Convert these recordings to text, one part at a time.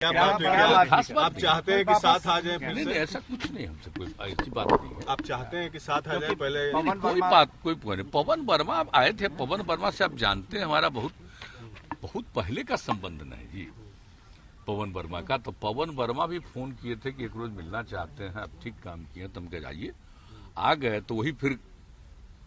क्या बात है? आप चाहते हैं कि साथ आ जाए? नहीं, ऐसा कुछ नहीं, हमसे कोई ऐसी बात नहीं है। आप चाहते हैं कि साथ आ जाए? पहले कोई बात कोई नहीं। पवन वर्मा आप आए थे, पवन वर्मा से आप जानते हैं हमारा बहुत पहले का संबंध नहीं जी पवन वर्मा का। तो पवन वर्मा भी फोन किए थे कि एक रोज मिलना चाहते हैं, आप ठीक काम किए, तुम कह जाइए, आ गए। तो वही फिर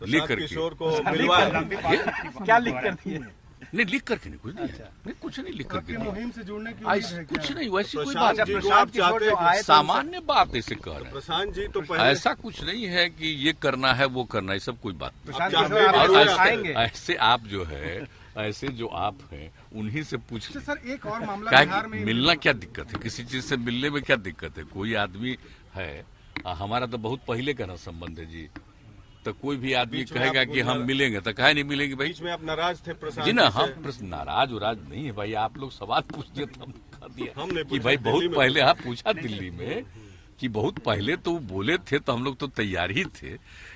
लिख करके किशोर को मिलवाया। क्या लिख कर दिए? नहीं, लिख करके नहीं, कुछ नहीं है। नहीं, कुछ नहीं लिख करके मुहिम से जुड़ने की कुछ नहीं, वैसी कोई प्रशांत बात जी नहीं। को आप चाहते हैं? सामान्य बात ऐसे कह रहे हैं। प्रशांत जी तो पहले ऐसा कुछ नहीं है कि ये करना है वो करना है, सब कोई बात नहीं। प्रशांत ऐसे आप जो है, ऐसे जो आप हैं उन्हीं से पूछ लें। सर एक और मामला क्या बिहार में मिलना क्या दिक्कत है? किसी चीज से मिलने में क्या दिक्कत है? कोई आदमी है, हमारा तो बहुत पहले का ना संबंध है जी। तो कोई भी आदमी कहेगा कि हम मिलेंगे तो काहे नहीं मिलेंगे भाई? बीच में आप नाराज थे प्रशांत जी ना, से? हम नाराज उराज नहीं है भाई। आप लोग सवाल पूछ दिए तो हमने कह दिया हमने कि भाई बहुत पहले आप पूछा दिल्ली में कि बहुत पहले तो बोले थे, तो हम लोग तो तैयार ही थे,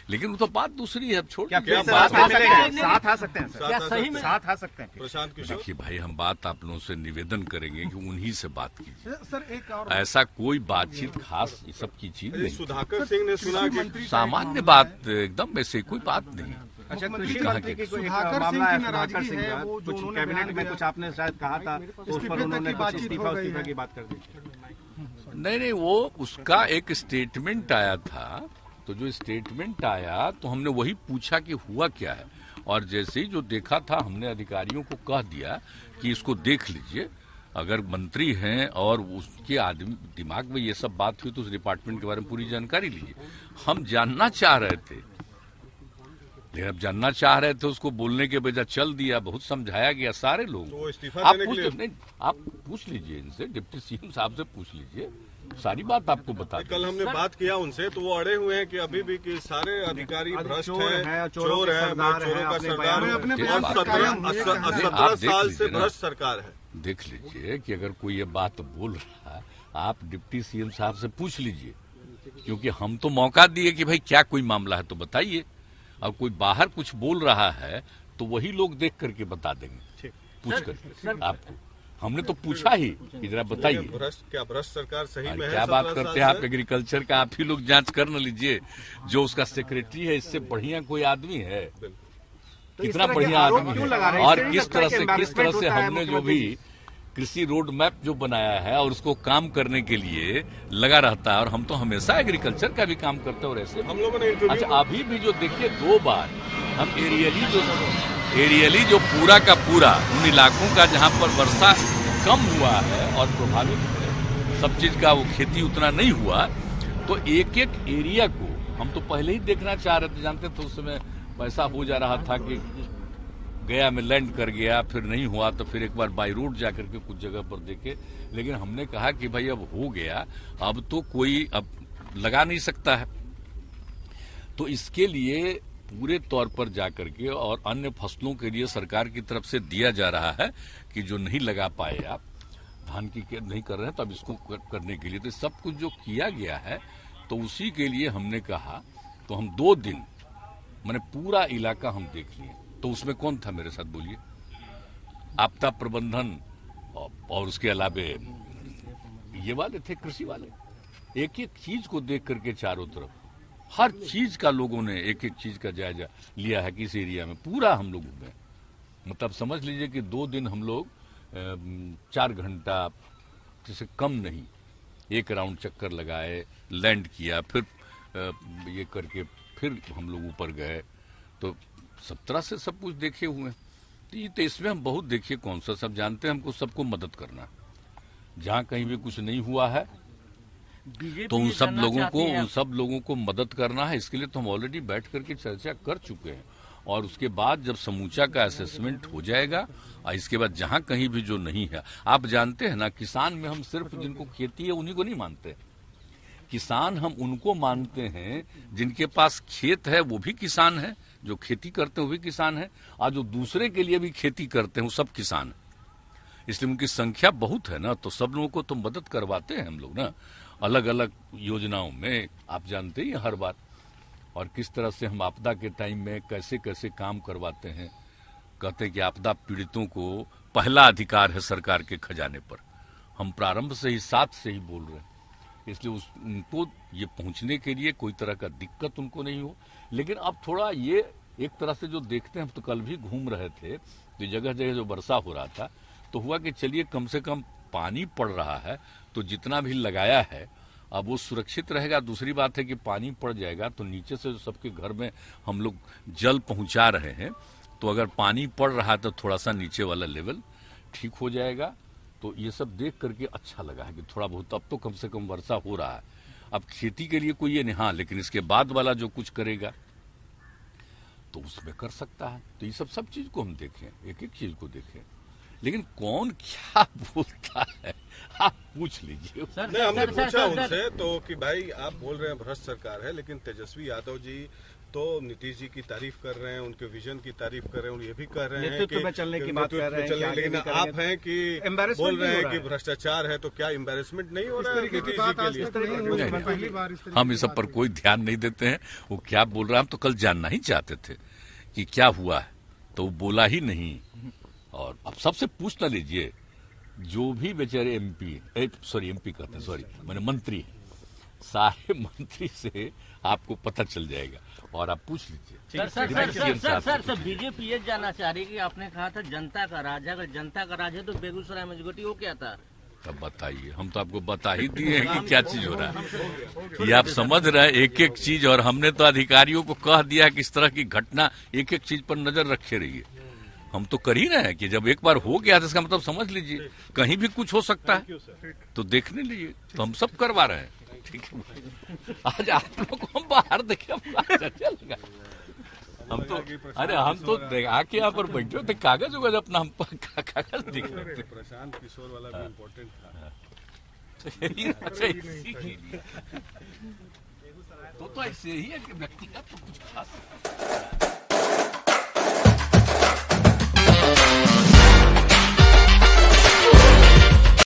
लेकिन वो तो बात दूसरी है। अब छोड़ क्या बात साथ आ सकते हैं? क्या सही में साथ आ सकते हैं? प्रशांत किशोर देखिए भाई, हम बात आप लोगों से निवेदन करेंगे कि उन्हीं से बात कीजिए। सर एक और ऐसा कोई बातचीत खास ये सब की चीज नहीं। सुधाकर सिंह ने सुना कि सामान्य बात एकदम, ऐसे कोई बात नहीं। अच्छा, कहाँ कृषि के? सुधाकर सिंह की नाराजगी है, वो जो उन्होंने कैबिनेट में कुछ आपने शायद कहा था, उस पर उन्होंने कुछ इस्तीफा की बात कर दी। नहीं, वो उसका एक स्टेटमेंट आया था। तो जो स्टेटमेंट आया तो हमने वही पूछा कि हुआ क्या है, और जैसे ही जो देखा था हमने अधिकारियों को कह दिया कि इसको देख लीजिए, अगर मंत्री हैं और उसके आदमी दिमाग में ये सब बात हुई तो उस डिपार्टमेंट के बारे में पूरी जानकारी लीजिए। हम जानना चाह रहे थे, लेकिन अब जानना चाह रहे थे, उसको बोलने के बजाय चल दिया। बहुत समझाया गया सारे लोग। तो वो इस्तीफा आप देने के लिए नहीं, आप पूछ लीजिए इनसे, डिप्टी सीएम साहब से पूछ लीजिए, सारी बात आपको बता कल हमने बात किया उनसे, तो वो अड़े हुए हैं कि अभी भी कि सारे अधिकारी भ्रष्ट हैं, चोर हैं, चोरों का सरदार है, और 17 साल से भ्रष्ट सरकार है। देख लीजिए कि अगर कोई ये बात बोल रहा है, आप डिप्टी सीएम साहब से पूछ लीजिए, क्योंकि हम तो मौका दिए कि भाई क्या कोई मामला है तो बताइए। और कोई बाहर कुछ बोल रहा है तो वही लोग देख करके बता देंगे, पूछ करके आपको। हमने तो पूछा ही कि जरा बताइए क्या भ्रष्ट सरकार सही में है? क्या बात करते हैं आप एग्रीकल्चर का? आप ही लोग जांच कर न लीजिए। जो उसका सेक्रेटरी है, इससे बढ़िया कोई आदमी है? कितना बढ़िया आदमी है। और किस तरह से हमने जो भी कृषि रोड मैप जो बनाया है और उसको काम करने के लिए लगा रहता है, और हम तो हमेशा एग्रीकल्चर का भी काम करते हैं। और ऐसे हम लोगों ने अच्छा, अभी भी जो देखिए 2 बार हम एरियली जो पूरा का पूरा उन इलाकों का जहां पर वर्षा कम हुआ है और प्रभावित है, सब चीज का वो खेती उतना नहीं हुआ, तो एक एक एरिया को हम तो पहले ही देखना चाह रहे थे। जानते थे उस समय ऐसा हो जा रहा था कि गया में लैंड कर गया, फिर नहीं हुआ तो फिर एक बार बाई रोड जाकर के कुछ जगह पर देखे। लेकिन हमने कहा कि भाई अब हो गया, अब तो कोई अब लगा नहीं सकता है। तो इसके लिए पूरे तौर पर जाकर के और अन्य फसलों के लिए सरकार की तरफ से दिया जा रहा है कि जो नहीं लगा पाए आप, धान की नहीं कर रहे हैं, तो अब इसको करने के लिए तो सब कुछ जो किया गया है, तो उसी के लिए हमने कहा। तो हम 2 दिन मैंने पूरा इलाका हम देख लिए। तो उसमें कौन था मेरे साथ बोलिए? आपदा प्रबंधन और उसके अलावे ये वाले थे, कृषि वाले। एक एक चीज को देख करके चारों तरफ हर चीज का लोगों ने एक एक चीज का जायजा लिया है कि इस एरिया में पूरा हम लोग घूमे। मतलब समझ लीजिए कि 2 दिन हम लोग 4 घंटा जैसे कम नहीं, एक राउंड चक्कर लगाए, लैंड किया, फिर ये करके फिर हम लोग ऊपर गए। तो 17 से सब कुछ देखे हुए। तो इसमें हम बहुत देखिए कौन सा, सब जानते हैं हमको सबको मदद करना। जहाँ कहीं भी कुछ नहीं हुआ है तो उन सब लोगों को मदद करना है। इसके लिए तो हम ऑलरेडी बैठ करके चर्चा कर चुके हैं, और उसके बाद जब समूचा का असेसमेंट हो जाएगा, और इसके बाद जहां कहीं भी जो नहीं है, आप जानते हैं ना, किसान में हम सिर्फ जिनको खेती है उन्हीं को नहीं मानते। किसान हम उनको मानते हैं जिनके पास खेत है, वो भी किसान है, जो खेती करते हैं वो भी किसान है, और जो दूसरे के लिए भी खेती करते हैं वो सब किसान है। इसलिए उनकी संख्या बहुत है ना, तो सब लोगों को तो मदद करवाते हैं हम लोग ना, अलग अलग योजनाओं में। आप जानते ही हर बार, और किस तरह से हम आपदा के टाइम में कैसे कैसे काम करवाते हैं। कहते हैं कि आपदा पीड़ितों को पहला अधिकार है सरकार के खजाने पर, हम प्रारंभ से ही साथ से ही बोल रहे हैं, इसलिए उनको ये पहुंचने के लिए कोई तरह का दिक्कत उनको नहीं हो। लेकिन अब थोड़ा ये एक तरह से जो देखते हैं, हम तो कल भी घूम रहे थे तो जगह जगह जो वर्षा हो रहा था तो हुआ कि चलिए कम से कम पानी पड़ रहा है तो जितना भी लगाया है अब वो सुरक्षित रहेगा। दूसरी बात है कि पानी पड़ जाएगा तो नीचे से सबके घर में हम लोग जल पहुंचा रहे हैं, तो अगर पानी पड़ रहा है तो थोड़ा सा नीचे वाला लेवल ठीक हो जाएगा। तो ये सब देख करके अच्छा लगा है कि थोड़ा बहुत अब तो कम से कम वर्षा हो रहा है। अब खेती के लिए कोई ये नहीं, हाँ, लेकिन इसके बाद वाला जो कुछ करेगा तो उसमें कर सकता है। तो ये सब चीज को हम देखें, एक एक चीज को देखें, लेकिन कौन क्या बोलता है आप पूछ लीजिए। नहीं, हमने पूछा उनसे तो कि भाई आप बोल रहे हैं भ्रष्ट सरकार है, लेकिन तेजस्वी यादव जी तो नीतीश जी की तारीफ कर रहे हैं, उनके विजन की तारीफ कर रहे हैं, ये भी कह रहे हैं कि में चलने की बात कर रहे हैं, लेकिन आप हैं कि बोल रहे हैं कि भ्रष्टाचार है, तो क्या एम्बेरसमेंट नहीं हो रहा है नीतीश जी के लिए? हम इस सब पर कोई ध्यान नहीं देते हैं। वो क्या बोल रहा है हम तो कल जानना ही चाहते थे कि क्या हुआ है, तो वो बोला ही नहीं। और अब सबसे पूछ ना लीजिए, जो भी बेचारे एमपी कहते हैं, मैंने मंत्री, सारे मंत्री से आपको पता चल जाएगा और आप पूछ लीजिए। सर बीजेपी ये जानना चाह रही है कि आपने कहा था जनता का राज है, अगर जनता का राज है तो बेगूसराय मजगटी वो क्या था? तब बताइए, हम तो आपको बता ही दिए हैं कि क्या चीज हो रहा है। ये आप समझ रहे हैं एक एक चीज, और हमने तो अधिकारियों को कह दिया कि इस तरह की घटना एक एक चीज पर नजर रखे रहिए। हम तो कर ही रहे हैं कि जब एक बार हो गया तो इसका मतलब समझ लीजिए कहीं भी कुछ हो सकता है, तो देखने लीजिए। तो हम सब करवा रहे हैं, ठीक है। आज आप लोग को हम बाहर देखे अच्छा लगा। हम तो आके यहाँ पर बैठे थे, कागज उगज अपना हम कागज दिख रहे थे। प्रशांत किशोर वाला भी इम्पोर्टेंट था। तो ऐसे ही है कि व्यक्तिगत तो कुछ खास